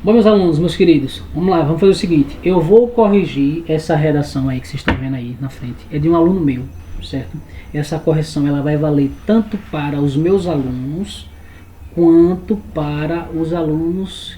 Bom, meus alunos, meus queridos, vamos lá, vamos fazer o seguinte. Eu vou corrigir essa redação aí que vocês estão vendo aí na frente. É de um aluno meu, certo? Essa correção ela vai valer tanto para os meus alunos quanto para os alunos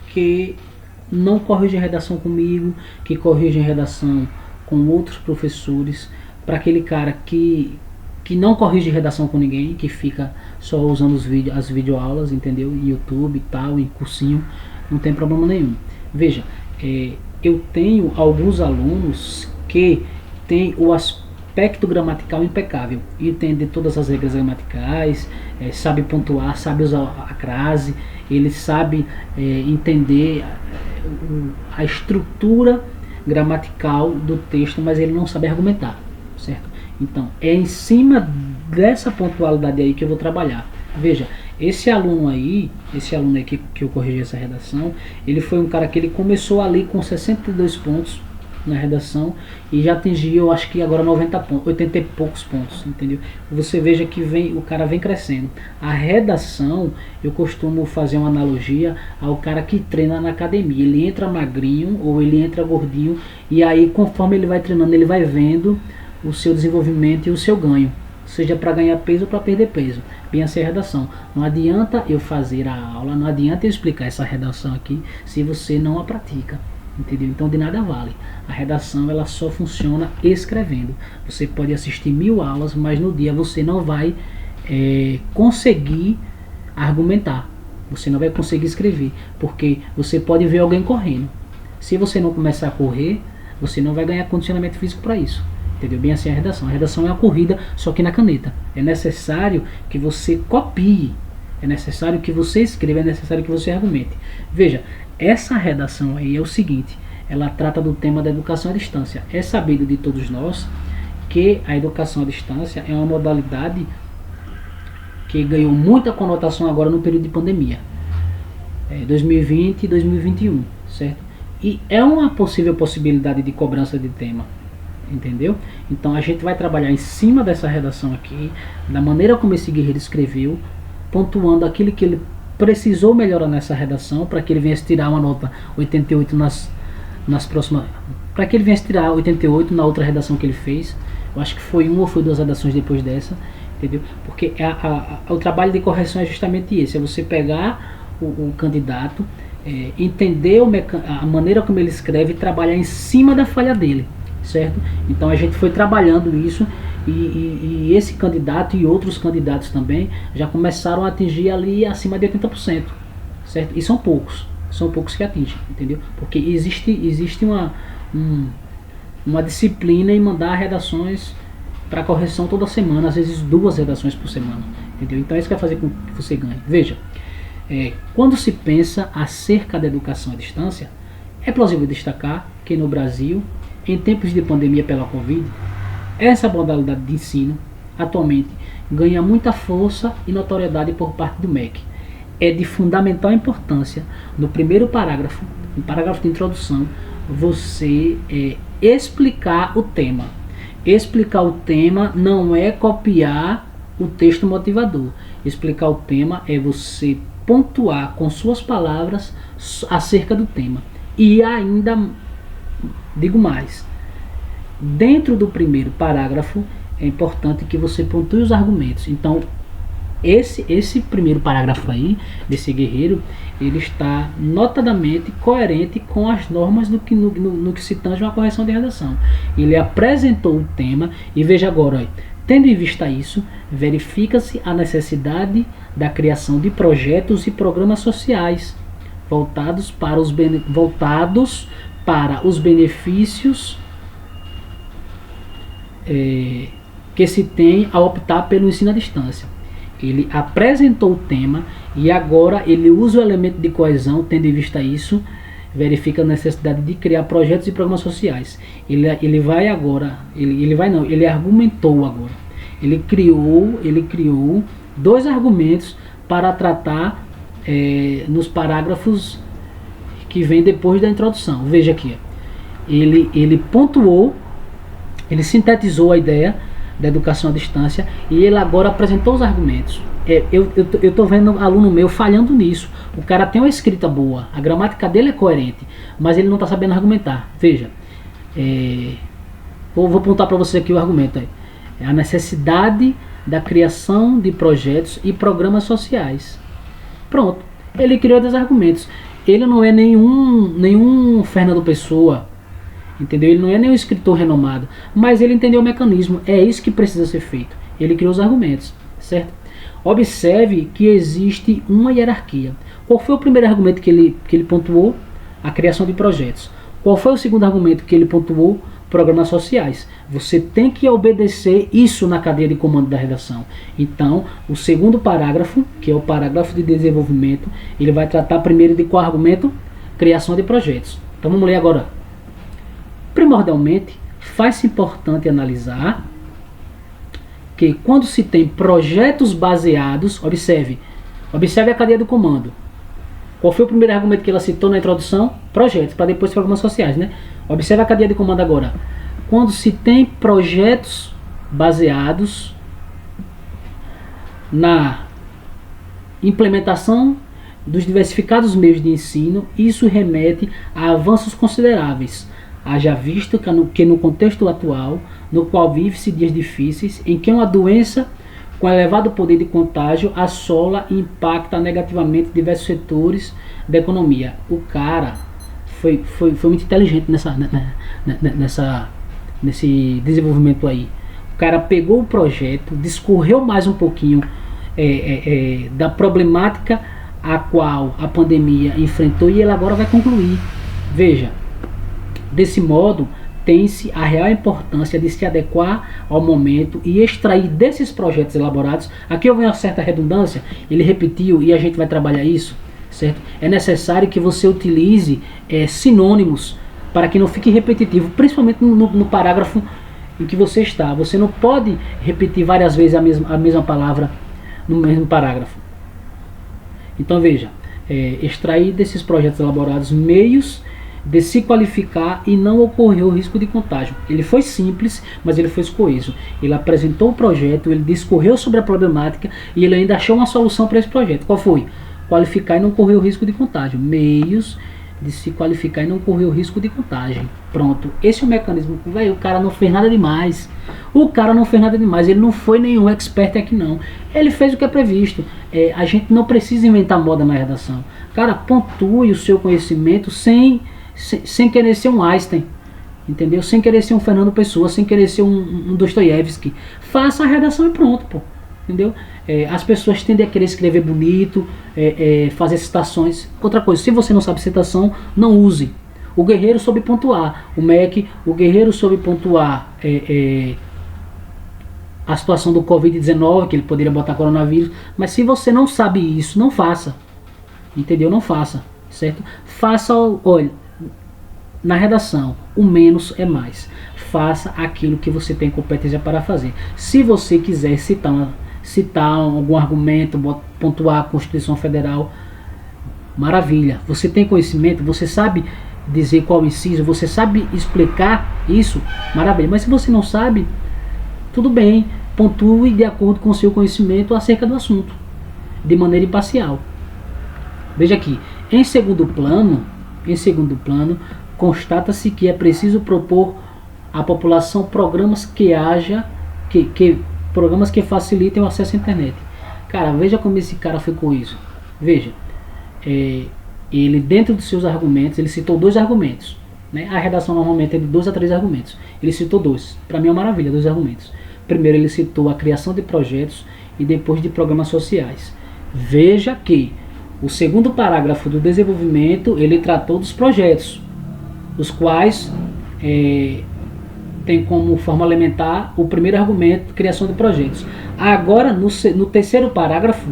que não corrigem redação comigo, que corrigem redação com outros professores. Para aquele cara que não corrige redação com ninguém, que fica só usando as videoaulas, entendeu? YouTube e tal, em cursinho, não tem problema nenhum. Veja, eu tenho alguns alunos que têm o aspecto gramatical impecável, entende todas as regras gramaticais, sabe pontuar, sabe usar a crase, ele sabe entender a estrutura gramatical do texto, mas ele não sabe argumentar, certo? Então, é em cima dessa pontualidade aí que eu vou trabalhar. Veja, esse aluno aí que eu corrigi essa redação, ele foi um cara que ele começou ali com 62 pontos na redação e já atingiu, eu acho que agora 90 pontos, 80 e poucos pontos, entendeu? Você veja que o cara vem crescendo. A redação, eu costumo fazer uma analogia ao cara que treina na academia. Ele entra magrinho ou ele entra gordinho e aí conforme ele vai treinando, ele vai vendo o seu desenvolvimento e o seu ganho, seja para ganhar peso ou para perder peso. Bem assim a redação. Não adianta eu fazer a aula, não adianta eu explicar essa redação aqui se você não a pratica, entendeu? Então de nada vale. A redação ela só funciona escrevendo. Você pode assistir 1000 aulas, mas no dia você não vai conseguir argumentar. Você não vai conseguir escrever, porque você pode ver alguém correndo. Se você não começar a correr, você não vai ganhar condicionamento físico para isso. Entendeu? Bem assim a redação. A redação é uma corrida, só que na caneta. É necessário que você copie, é necessário que você escreva, é necessário que você argumente. Veja, essa redação aí é o seguinte, ela trata do tema da educação à distância. É sabido de todos nós que a educação à distância é uma modalidade que ganhou muita conotação agora no período de pandemia. 2020 e 2021, certo? E é uma possível possibilidade de cobrança de tema. Entendeu? Então a gente vai trabalhar em cima dessa redação aqui, da maneira como esse guerreiro escreveu, pontuando aquilo que ele precisou melhorar nessa redação, para que ele venha tirar uma nota 88 nas próximas, para que ele venha tirar 88 na outra redação que ele fez. Eu acho que foi uma ou foi 2 redações depois dessa, entendeu? Porque o trabalho de correção é justamente esse, é você pegar o candidato, entender a maneira como ele escreve e trabalhar em cima da falha dele. Certo? Então a gente foi trabalhando isso e esse candidato e outros candidatos também já começaram a atingir ali acima de 80%, certo? E são poucos que atingem, entendeu? Porque existe uma disciplina em mandar redações para correção toda semana, às vezes 2 redações por semana, entendeu? Então isso vai fazer com que você ganhe. Veja, quando se pensa acerca da educação à distância, é plausível destacar que no Brasil, em tempos de pandemia pela Covid, essa modalidade de ensino atualmente ganha muita força e notoriedade por parte do MEC. É de fundamental importância, no primeiro parágrafo, no parágrafo de introdução, você explicar o tema. Explicar o tema não é copiar o texto motivador. Explicar o tema é você pontuar com suas palavras acerca do tema. E ainda digo mais, dentro do primeiro parágrafo é importante que você pontue os argumentos. Então esse primeiro parágrafo aí desse guerreiro, ele está notadamente coerente com as normas no que se tange uma correção de redação. Ele apresentou o tema e veja agora, tendo em vista isso, verifica-se a necessidade da criação de projetos e programas sociais voltados para os benefícios que se tem ao optar pelo ensino à distância. Ele apresentou o tema e agora ele usa o elemento de coesão, tendo em vista isso, verifica a necessidade de criar projetos e programas sociais. Ele argumentou agora. Ele criou 2 argumentos para tratar nos parágrafos que vem depois da introdução. Veja aqui, ele pontuou, ele sintetizou a ideia da educação à distância e ele agora apresentou os argumentos. eu tô vendo aluno meu falhando nisso. O cara tem uma escrita boa, a gramática dele é coerente, mas ele não está sabendo argumentar. Veja, vou apontar para você aqui o argumento aí. É a necessidade da criação de projetos e programas sociais. Pronto, ele criou dois argumentos. Ele não é nenhum Fernando Pessoa, entendeu? Ele não é nenhum escritor renomado, mas ele entendeu o mecanismo. É isso que precisa ser feito. Ele criou os argumentos, certo? Observe que existe uma hierarquia. Qual foi o primeiro argumento que ele pontuou? A criação de projetos. Qual foi o segundo argumento que ele pontuou? Programas sociais. Você tem que obedecer isso na cadeia de comando da redação. Então, o segundo parágrafo, que é o parágrafo de desenvolvimento, ele vai tratar primeiro de qual argumento? Criação de projetos. Então vamos ler agora. Primordialmente, faz-se importante analisar que quando se tem projetos baseados, observe a cadeia do comando. Qual foi o primeiro argumento que ela citou na introdução? Projetos, para depois programas sociais, né? Observe a cadeia de comando agora. Quando se tem projetos baseados na implementação dos diversificados meios de ensino, isso remete a avanços consideráveis. Haja visto que no contexto atual, no qual vive-se dias difíceis, em que uma doença com elevado poder de contágio assola e impacta negativamente diversos setores da economia. O cara foi muito inteligente nesse desenvolvimento aí. O cara pegou o projeto, discorreu mais um pouquinho da problemática a qual a pandemia enfrentou e ele agora vai concluir. Veja, desse modo, tem-se a real importância de se adequar ao momento e extrair desses projetos elaborados. Aqui houve uma certa redundância, ele repetiu e a gente vai trabalhar isso, certo? É necessário que você utilize sinônimos para que não fique repetitivo, principalmente no parágrafo em que você está. Você não pode repetir várias vezes a mesma palavra no mesmo parágrafo. Então veja, extrair desses projetos elaborados meios de se qualificar e não ocorreu o risco de contágio. Ele foi simples, mas ele foi coeso. Ele apresentou o projeto, ele discorreu sobre a problemática e ele ainda achou uma solução para esse projeto. Qual foi? Qualificar e não correr o risco de contágio. Meios de se qualificar e não correr o risco de contágio. Pronto. Esse é o mecanismo. Véio, o cara não fez nada demais. Ele não foi nenhum expert aqui não. Ele fez o que é previsto. A gente não precisa inventar moda na redação. Cara, pontue o seu conhecimento sem querer ser um Einstein, entendeu? Sem querer ser um Fernando Pessoa, sem querer ser um Dostoiévski. Faça a redação e pronto, pô. Entendeu? As pessoas tendem a querer escrever bonito, fazer citações. Outra coisa, se você não sabe citação, não use. O guerreiro soube pontuar. O guerreiro soube pontuar a situação do Covid-19, que ele poderia botar coronavírus. Mas se você não sabe isso, não faça. Entendeu? Não faça. Certo? Faça, olha, na redação, o menos é mais. Faça aquilo que você tem competência para fazer. Se você quiser citar algum argumento, pontuar a Constituição Federal, maravilha. Você tem conhecimento, você sabe dizer qual inciso, você sabe explicar isso, maravilha. Mas se você não sabe, tudo bem, pontue de acordo com o seu conhecimento acerca do assunto, de maneira imparcial. Veja aqui, em segundo plano, constata-se que é preciso propor à população programas programas que facilitem o acesso à internet. Cara, veja como esse cara foi coeso. Veja, ele dentro dos seus argumentos, ele citou 2 argumentos. Né? A redação normalmente é de 2 a 3 argumentos. Ele citou 2. Para mim é uma maravilha, 2 argumentos. Primeiro ele citou a criação de projetos e depois de programas sociais. Veja que o segundo parágrafo do desenvolvimento, ele tratou dos projetos, os quais tem como forma elementar o primeiro argumento, criação de projetos. Agora, no terceiro parágrafo,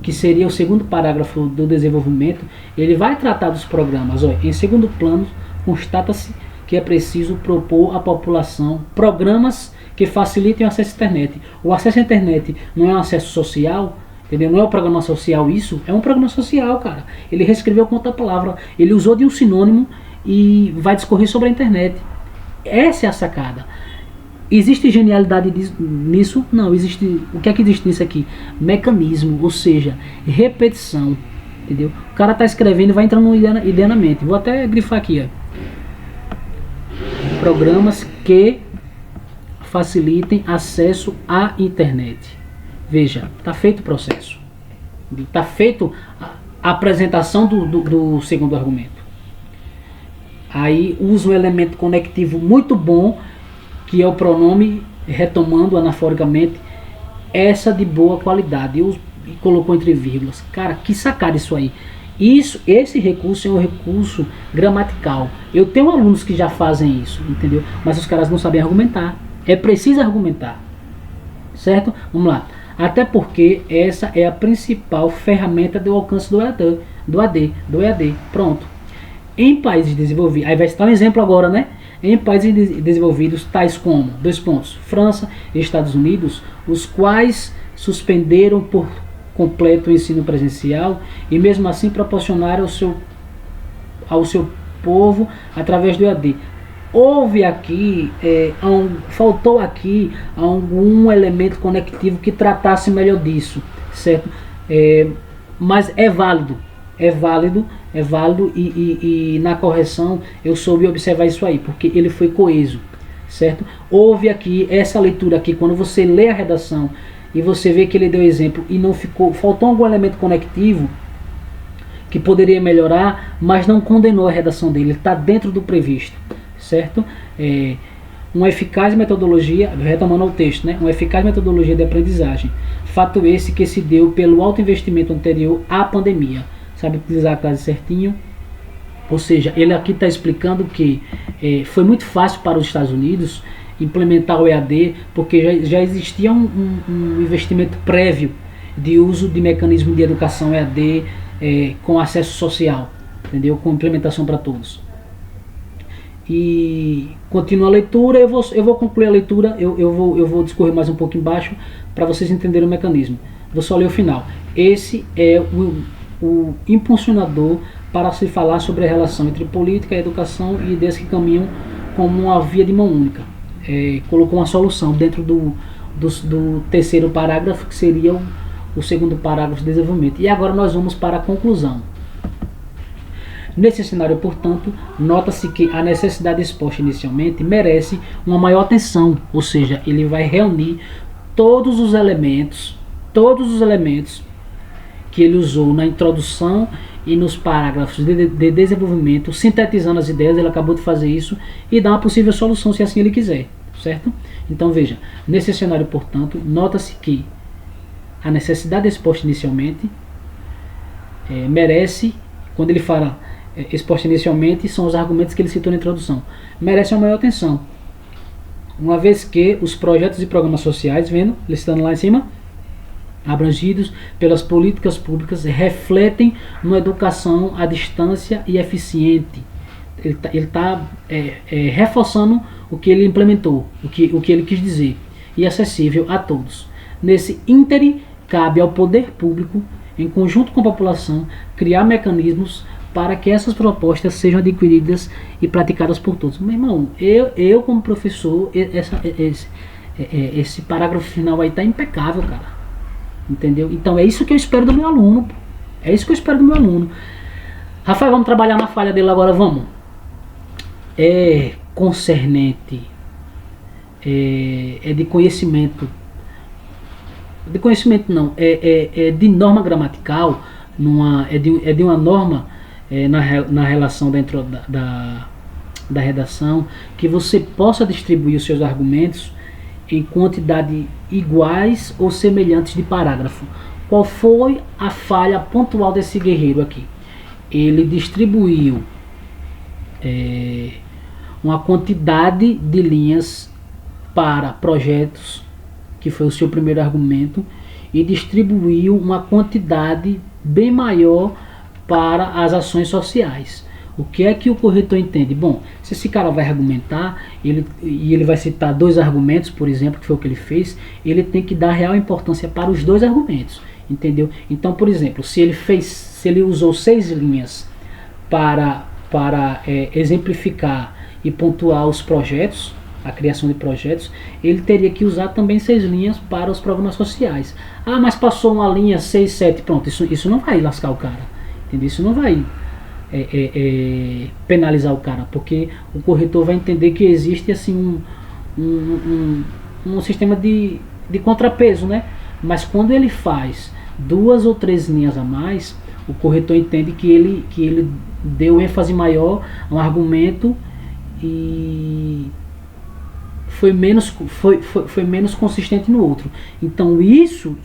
que seria o segundo parágrafo do desenvolvimento, ele vai tratar dos programas. Olha, em segundo plano, constata-se que é preciso propor à população programas que facilitem o acesso à internet. O acesso à internet não é um acesso social, entendeu? Não é um programa social isso, é um programa social, cara. Ele reescreveu com outra palavra, ele usou de um sinônimo e vai discorrer sobre a internet. Essa é a sacada. Existe genialidade nisso? Não, existe. O que é que existe nisso aqui? Mecanismo, ou seja, repetição. Entendeu? O cara tá escrevendo e vai entrando ideia na mente. Vou até grifar aqui, ó. Programas que facilitem acesso à internet. Veja, tá feito o processo. Tá feito a apresentação do segundo argumento. Aí usa um elemento conectivo muito bom, que é o pronome, retomando anaforicamente, essa de boa qualidade. E colocou entre vírgulas. Cara, que sacada isso aí. Esse recurso é um recurso gramatical. Eu tenho alunos que já fazem isso, entendeu? Mas os caras não sabem argumentar. É preciso argumentar. Certo? Vamos lá. Até porque essa é a principal ferramenta do alcance do EAD. Pronto. Em países desenvolvidos, aí vai estar um exemplo agora, né? Em países desenvolvidos, tais como, França e Estados Unidos, os quais suspenderam por completo o ensino presencial e mesmo assim proporcionaram ao seu povo através do EAD. Houve aqui, faltou aqui algum elemento conectivo que tratasse melhor disso, certo? Mas é válido e na correção eu soube observar isso aí, porque ele foi coeso, certo? Houve aqui essa leitura aqui, quando você lê a redação e você vê que ele deu exemplo e não ficou, faltou algum elemento conectivo que poderia melhorar, mas não condenou a redação dele, ele está dentro do previsto, certo? Uma eficaz metodologia, retomando ao texto, né? Uma eficaz metodologia de aprendizagem, fato esse que se deu pelo alto investimento anterior à pandemia. Sabe utilizar a classe certinho? Ou seja, ele aqui está explicando que foi muito fácil para os Estados Unidos implementar o EAD, porque já existia um investimento prévio de uso de mecanismo de educação EAD com acesso social, entendeu? Com implementação para todos. E continua a leitura, eu vou concluir a leitura, eu vou discorrer mais um pouco embaixo para vocês entenderem o mecanismo. Vou só ler o final. Esse é o impulsionador para se falar sobre a relação entre política, educação e ideias que caminham como uma via de mão única. Colocou uma solução dentro do terceiro parágrafo, que seria o segundo parágrafo de desenvolvimento. E agora nós vamos para a conclusão. Nesse cenário, portanto, nota-se que a necessidade exposta inicialmente merece uma maior atenção, ou seja, ele vai reunir todos os elementos que ele usou na introdução e nos parágrafos de desenvolvimento, sintetizando as ideias. Ele acabou de fazer isso e dá uma possível solução, se assim ele quiser, certo? Então veja, nesse cenário, portanto, nota-se que a necessidade exposta inicialmente merece, quando ele fala exposta inicialmente, são os argumentos que ele citou na introdução, merece uma maior atenção, uma vez que os projetos e programas sociais, listando lá em cima, abrangidos pelas políticas públicas, refletem uma educação à distância e eficiente. Ele está reforçando o que ele implementou, o que ele quis dizer, e acessível a todos. Nesse ínterim, cabe ao poder público, em conjunto com a população, criar mecanismos para que essas propostas sejam adquiridas e praticadas por todos. Meu irmão, eu como professor, esse parágrafo final aí está impecável, cara. Entendeu? Então é isso que eu espero do meu aluno. É isso que eu espero do meu aluno. Rafael, vamos trabalhar na falha dele agora, vamos. É concernente, é de conhecimento. De conhecimento não, é de norma gramatical, é de uma norma na relação dentro da redação, que você possa distribuir os seus argumentos em quantidade iguais ou semelhantes de parágrafo. Qual foi a falha pontual desse guerreiro aqui? Ele distribuiu uma quantidade de linhas para projetos, que foi o seu primeiro argumento, e distribuiu uma quantidade bem maior para as ações sociais. O que é que o corretor entende? Bom, se esse cara vai argumentar, ele vai citar dois argumentos, por exemplo, que foi o que ele fez, ele tem que dar real importância para os dois argumentos, entendeu? Então, por exemplo, se ele usou 6 linhas para exemplificar e pontuar os projetos, a criação de projetos, ele teria que usar também 6 linhas para os programas sociais. Ah, mas passou uma linha 6, 7, pronto, isso não vai lascar o cara, entendeu? Isso não vai penalizar o cara, porque o corretor vai entender que existe assim um sistema de contrapeso, né? Mas quando ele faz 2 ou 3 linhas a mais, o corretor entende que ele deu ênfase maior a um argumento e foi menos consistente no outro. Então isso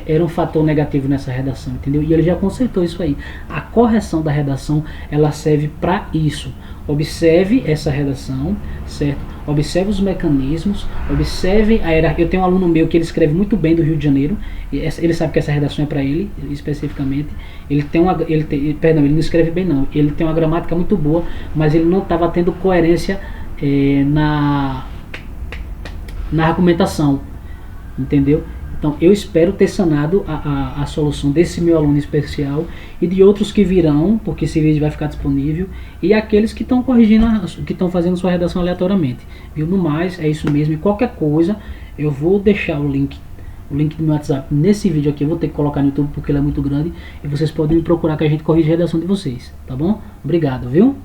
era um fator negativo nessa redação, entendeu? E ele já consertou isso aí. A correção da redação, ela serve para isso. Observe essa redação, certo? Observe os mecanismos, observe a hierarquia. Eu tenho um aluno meu que ele escreve muito bem do Rio de Janeiro, ele sabe que essa redação é para ele, especificamente. Ele não escreve bem não, ele tem uma gramática muito boa, mas ele não estava tendo coerência na argumentação, entendeu? Então eu espero ter sanado a solução desse meu aluno especial e de outros que virão, porque esse vídeo vai ficar disponível, e aqueles que estão corrigindo, que estão fazendo sua redação aleatoriamente. Viu? No mais, é isso mesmo. E qualquer coisa, eu vou deixar o link do meu WhatsApp nesse vídeo aqui. Eu vou ter que colocar no YouTube porque ele é muito grande, e vocês podem me procurar que a gente corrige a redação de vocês, tá bom? Obrigado, viu?